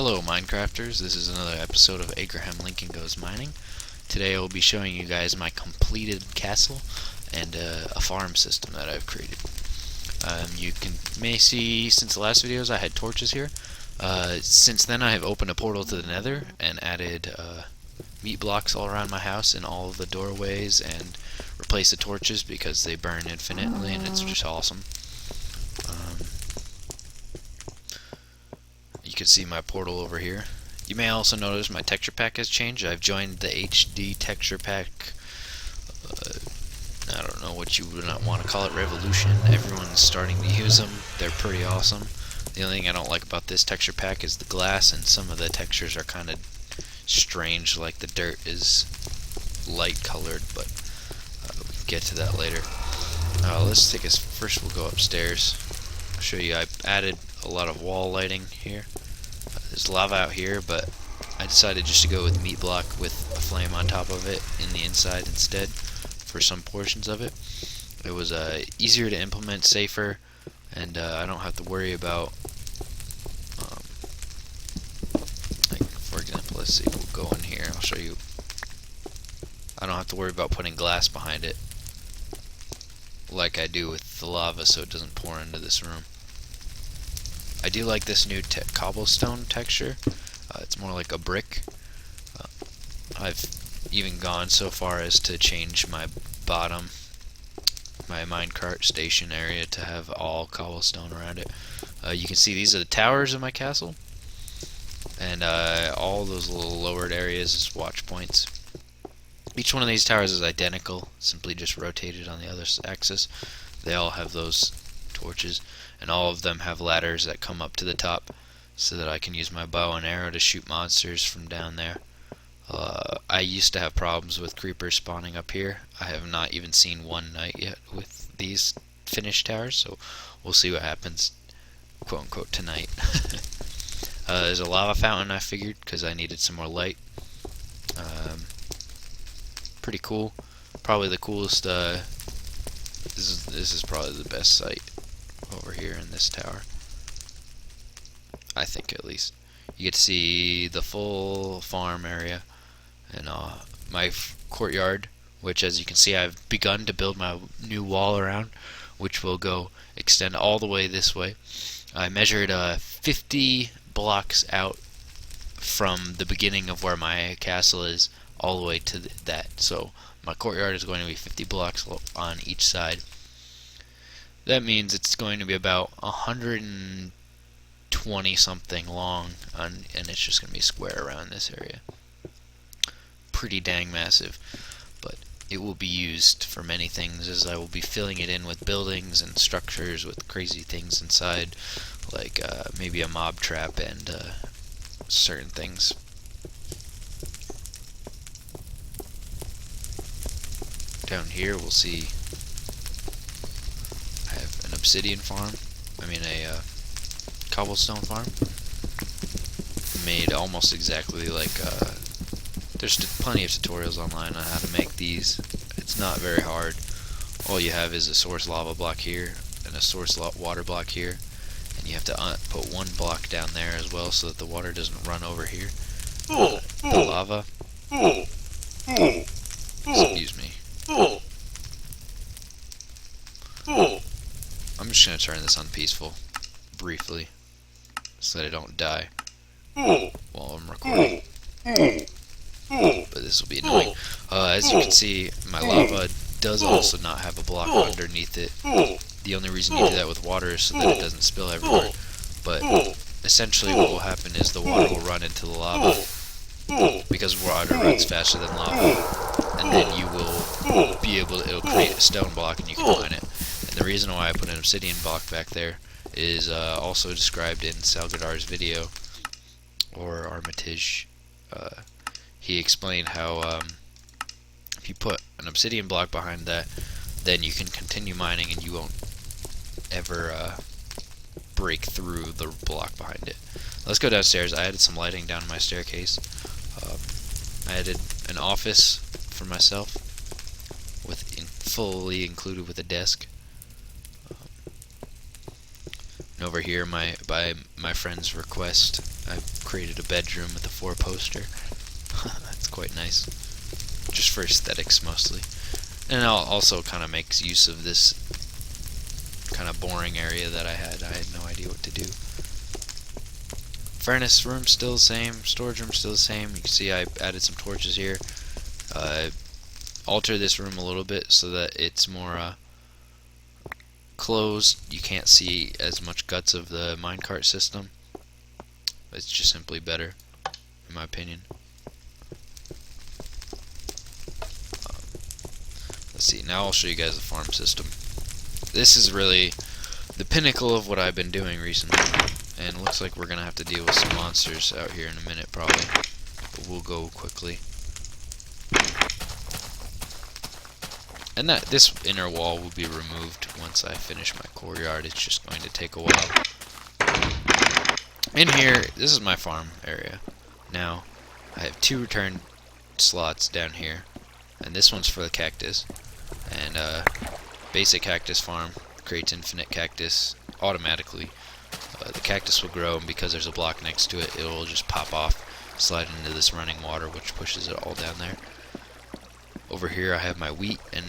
Hello Minecrafters, this is another episode of AgrahamLincoln Goes Mining. Today I will be showing you guys my completed castle and a farm system that I've created. You may see since the last videos I had torches here. Since then I have opened a portal to the nether and added meat blocks all around my house in all of the doorways and replaced the torches because they burn infinitely and it's just awesome. You can see my portal over here. You may also notice my texture pack has changed. I've joined the HD texture pack. I don't know what you would not want to call it, revolution. Everyone's starting to use them. They're pretty awesome. The only thing I don't like about this texture pack is the glass, and some of the textures are kind of strange, like the dirt is light colored, but we can get to that later. Let's take us first. We'll go upstairs. I'll show you. I added a lot of wall lighting here. There's lava out here, but I decided just to go with meat block with a flame on top of it in the inside instead for some portions of it. It was easier to implement, safer, and I don't have to worry about like, for example, let's see, we'll go in here, I'll show you. I don't have to worry about putting glass behind it like I do with the lava, so it doesn't pour into this room. I do like this new cobblestone texture. It's more like a brick. I've even gone so far as to change my bottom, my minecart station area, to have all cobblestone around it. You can see these are the towers of my castle, and all those little lowered areas is watch points. Each one of these towers is identical, simply just rotated on the other axis. They all have those torches, and all of them have ladders that come up to the top so that I can use my bow and arrow to shoot monsters from down there. I used to have problems with creepers spawning up here. I have not even seen one night yet with these finished towers, so we'll see what happens, quote unquote, tonight. There's a lava fountain, I figured, because I needed some more light. Pretty cool. Probably the coolest. This is probably the best site over here in this tower, I think, at least. You get to see the full farm area and my courtyard, which, as you can see, I've begun to build my new wall around, which will go extend all the way this way. I measured 50 blocks out from the beginning of where my castle is all the way to that, so my courtyard is going to be 50 blocks on each side. That means it's going to be about 120 something long, and it's just going to be square around this area. Pretty dang massive, but it will be used for many things, as I will be filling it in with buildings and structures with crazy things inside, like maybe a mob trap and certain things. Down here we'll see I have an obsidian farm, a cobblestone farm, made almost exactly like, there's plenty of tutorials online on how to make these. It's not very hard. All you have is a source lava block here and a source water block here, and you have to put one block down there as well so that the water doesn't run over here. The lava, excuse me. I'm just going to turn this on peaceful briefly so that I don't die while I'm recording, but this will be annoying. As you can see, my lava does also not have a block underneath it. The only reason you do that with water is so that it doesn't spill everywhere, but essentially what will happen is the water will run into the lava because water runs faster than lava, and then you will be able to, it'll create a stone block and you can mine it. And the reason why I put an obsidian block back there is also described in Salgadar's video, or Armitage. He explained how if you put an obsidian block behind that, then you can continue mining and you won't ever break through the block behind it. Let's go downstairs. I added some lighting down my staircase. I added an office for myself, with fully included with a desk. And over here, by my friend's request, I created a bedroom with a 4-poster. That's quite nice. Just for aesthetics mostly. And I'll also kind of makes use of this kind of boring area that I had. I had no idea what to do. Furnace room still the same. Storage room still the same. You can see I added some torches here. Alter this room a little bit so that it's more closed. You can't see as much guts of the minecart system. It's just simply better, in my opinion. Let's see, now I'll show you guys the farm system. This is really the pinnacle of what I've been doing recently, and it looks like we're gonna have to deal with some monsters out here in a minute probably, but we'll go quickly. And this inner wall will be removed once I finish my courtyard. It's just going to take a while. In here, this is my farm area. Now, I have 2 return slots down here, and this one's for the cactus. And basic cactus farm creates infinite cactus automatically. The cactus will grow, and because there's a block next to it, it will just pop off, slide into this running water, which pushes it all down there. Over here, I have my wheat and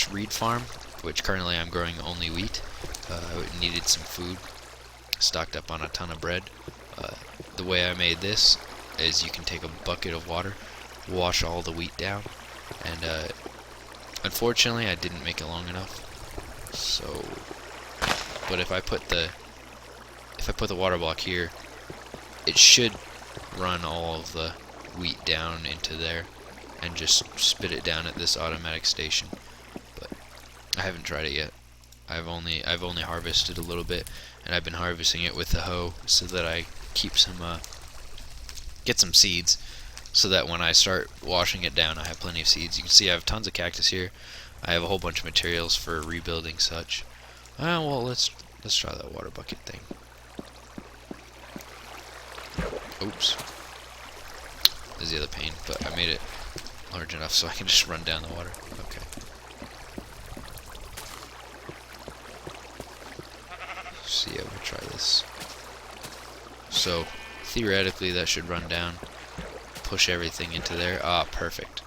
/ reed farm, which currently I'm growing only wheat. I needed some food, stocked up on a ton of bread. The way I made this is you can take a bucket of water, wash all the wheat down, and unfortunately I didn't make it long enough. So, but if I put the water block here, it should run all of the wheat down into there and just spit it down at this automatic station. But I haven't tried it yet. I've only harvested a little bit, and I've been harvesting it with the hoe so that I keep some get some seeds, so that when I start washing it down I have plenty of seeds. You can see I have tons of cactus here. I have a whole bunch of materials for rebuilding such. Well, let's try that water bucket thing. Oops. There's the other pane, but I made it large enough so I can just run down the water. Okay. See, I will try this. So theoretically that should run down, push everything into there. Ah, perfect.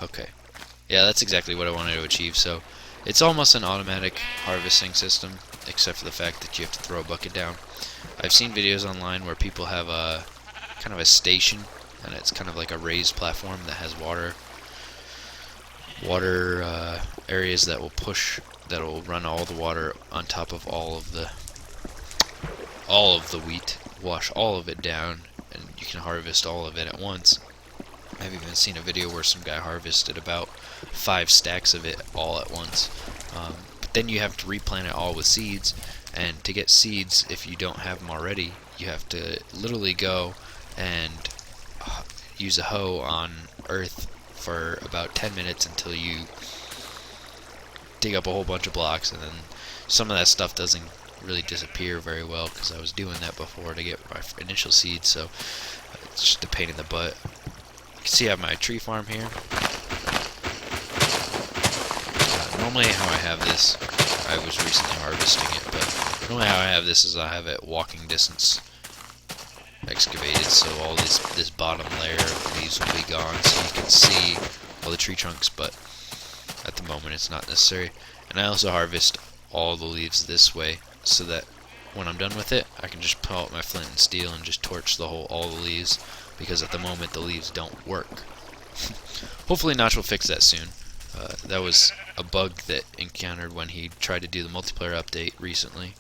Okay. Yeah, that's exactly what I wanted to achieve. So it's almost an automatic harvesting system, except for the fact that you have to throw a bucket down. I've seen videos online where people have a kind of a station, and it's kind of like a raised platform that has water areas that will run all the water on top of all of the wheat, wash all of it down, and you can harvest all of it at once. I've even seen a video where some guy harvested about 5 stacks of it all at once. But then you have to replant it all with seeds, and to get seeds, if you don't have them already, you have to literally go and use a hoe on earth for about 10 minutes until you dig up a whole bunch of blocks, and then some of that stuff doesn't really disappear very well because I was doing that before to get my initial seeds, so it's just a pain in the butt. You can see I have my tree farm here. Normally how I have this, I was recently harvesting it, but normally how I have this is I have it walking distance excavated, so all this bottom layer of leaves will be gone, so you can see all the tree trunks, but at the moment it's not necessary. And I also harvest all the leaves this way, so that when I'm done with it, I can just pull out my flint and steel and just torch all the leaves, because at the moment the leaves don't work. Hopefully Notch will fix that soon. That was a bug that encountered when he tried to do the multiplayer update recently.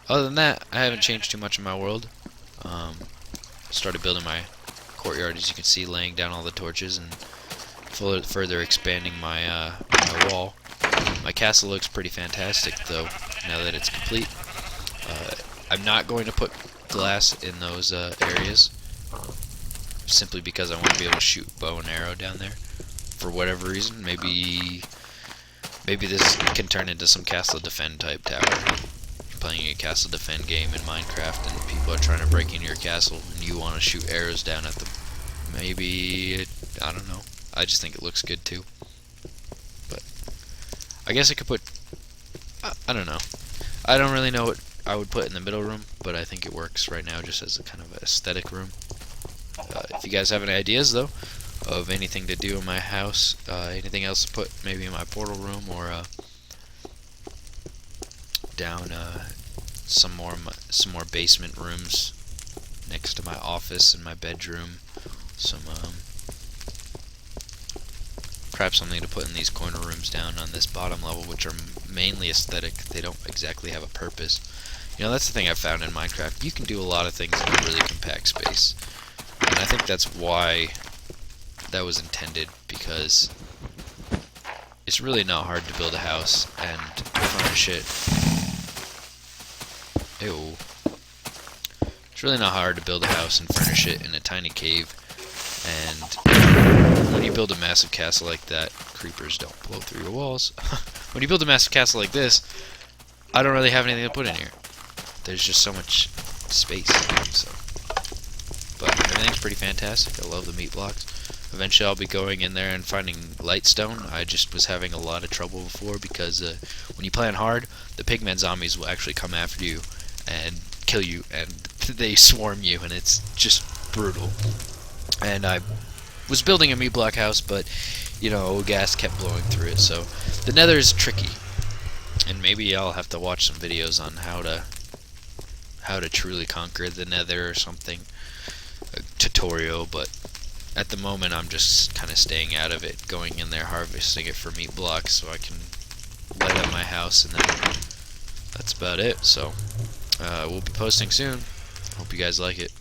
Other than that, I haven't changed too much in my world. Started building my courtyard, as you can see, laying down all the torches and further expanding my wall. My castle looks pretty fantastic, though, now that it's complete. I'm not going to put glass in those areas, simply because I want to be able to shoot bow and arrow down there. For whatever reason, maybe this can turn into some castle defend type tower. Playing a castle defend game in Minecraft and people are trying to break into your castle and you want to shoot arrows down at them. Maybe, I don't know. I just think it looks good too. But I guess I could put, I don't know. I don't really know what I would put in the middle room, but I think it works right now just as a kind of aesthetic room. If you guys have any ideas though of anything to do in my house, anything else to put maybe in my portal room, or down some more basement rooms next to my office and my bedroom, some perhaps something to put in these corner rooms down on this bottom level, which are mainly aesthetic. They don't exactly have a purpose. You know, that's the thing I've found in Minecraft. You can do a lot of things in a really compact space. And I think that's why that was intended, because it's really not hard to build a house and furnish it. Ew. It's really not hard to build a house and furnish it in a tiny cave. And when you build a massive castle like that, creepers don't blow through your walls. When you build a massive castle like this, I don't really have anything to put in here. There's just so much space. So, but everything's pretty fantastic. I love the meat blocks. Eventually I'll be going in there and finding lightstone. I just was having a lot of trouble before because when you play on hard, the pigman zombies will actually come after you and kill you, and they swarm you, and it's just brutal. And I was building a meat block house, but you know, gas kept blowing through it. So the nether is tricky, and maybe I'll have to watch some videos on how to truly conquer the nether or something, a tutorial. But at the moment I'm just kind of staying out of it, going in there harvesting it for meat blocks so I can light up my house, and then that's about it. So we'll be posting soon. Hope you guys like it.